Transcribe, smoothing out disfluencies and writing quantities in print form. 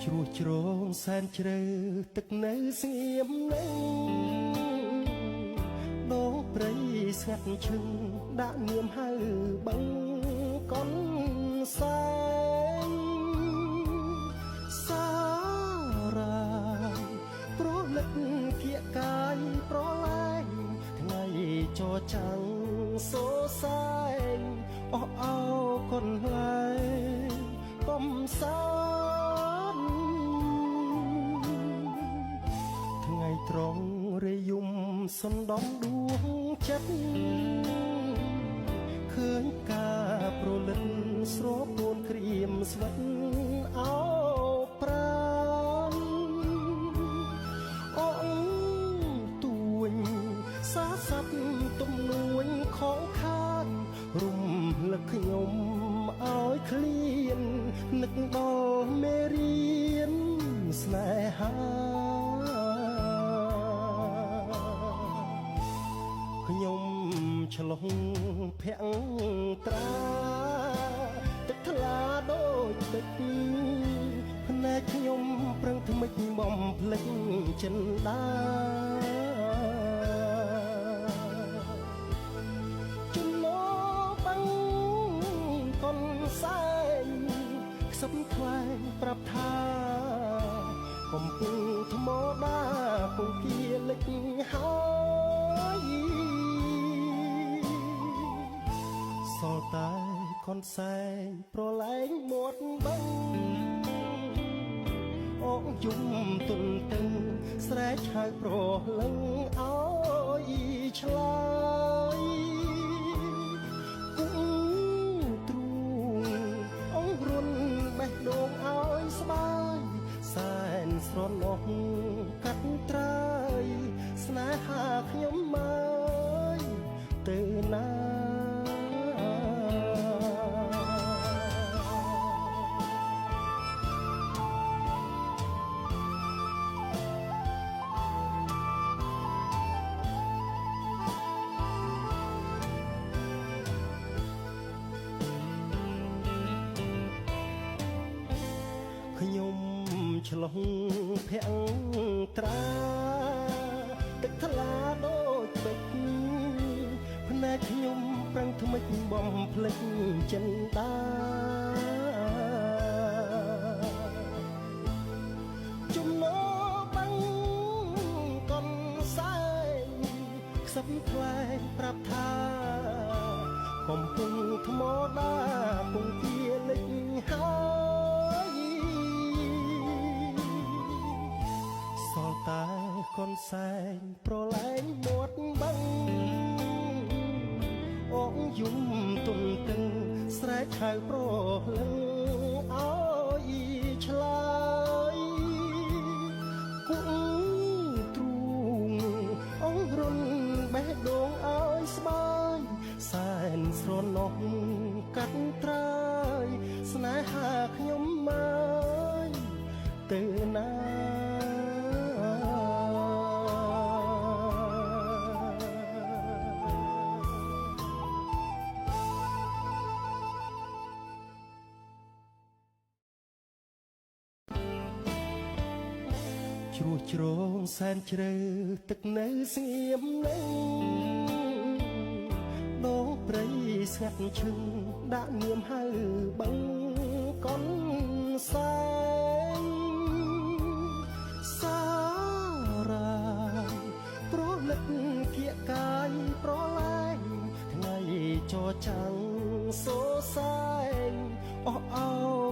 ជ្រោះជ្រងសែនជ្រៅទឹកនៅស្ងៀមនឹងដងព្រៃស្ងាត់ឈឹងដាក់នាមហៅបឹងកុនសែងសារាប្រលឹកគៀកកាយប្រឡែងថ្ងៃចរចាំងសោសែងអស់អោកុនលែងកំសាន្តថ្ងៃត្រង់រយំសណ្ដំដួងចិត្តឃើញការប្រលឹងស្រពោនក្រៀមស្វិតអោប្រាំអងទួញសាស័ព្ទទំនួញខងខានរំលឹកខ្ញុំឲ្យឃ្លាននឹកដល់មេរៀនស្នេហាខ្ញុំឆ្លងភាំងត្រាទឹកថ្លាដូចទឹកភ្នែកខ្ញុំប្រឹងថ្មិចបំភ្លេចចិនដាកុនសែងខ្សឹបខ្លែងប្រាប់ថាកំពុងថ្មដាពងគាលិចហើយសល់តែកុនសែងប្រឡែងមាត់បឹងអងយំទុនទឹងស្រែកហៅប្រលឹងឲ្យឆ្លើយបេះដូងឲ្យស្បើយសែនស្រណោះកាត់ត្រើយស្នេហាខ្ញុំមើលទៅណាខ្ញុំឆ្លងភាំងត្រាទឹកថ្លាដូចពេជ្រភ្នែកខ្ញុំប្រឹងថ្មិចបំភ្លេចចិនដាចំណោបាំងកុនសែងខ្សឹបខ្លែងប្រាប់ថាកំពុងថ្មដាពងគាលិចហើយសល់តែកុនសែងប្រឡែងមាត់បឹងអងយំទុនទឹងស្រែកហៅប្រលឹងឲ្យឆ្លើយគង់ទ្រូងអងរុនបេះដូងឲ្យស្បើយសែនស្រណោះកាត់ត្រើយស្នេហាខ្ញុំមើលទៅណាជ្រោះជ្រងសែនជ្រៅទឹកនៅស្ងៀមនឹងដងព្រៃស្ងាត់ឈឹងដាក់នាមហៅបឹងកុនសែងសារាប្រលឹកគៀកកាយប្រឡែងថ្ងៃចរចាំងសោសែងអស់អោ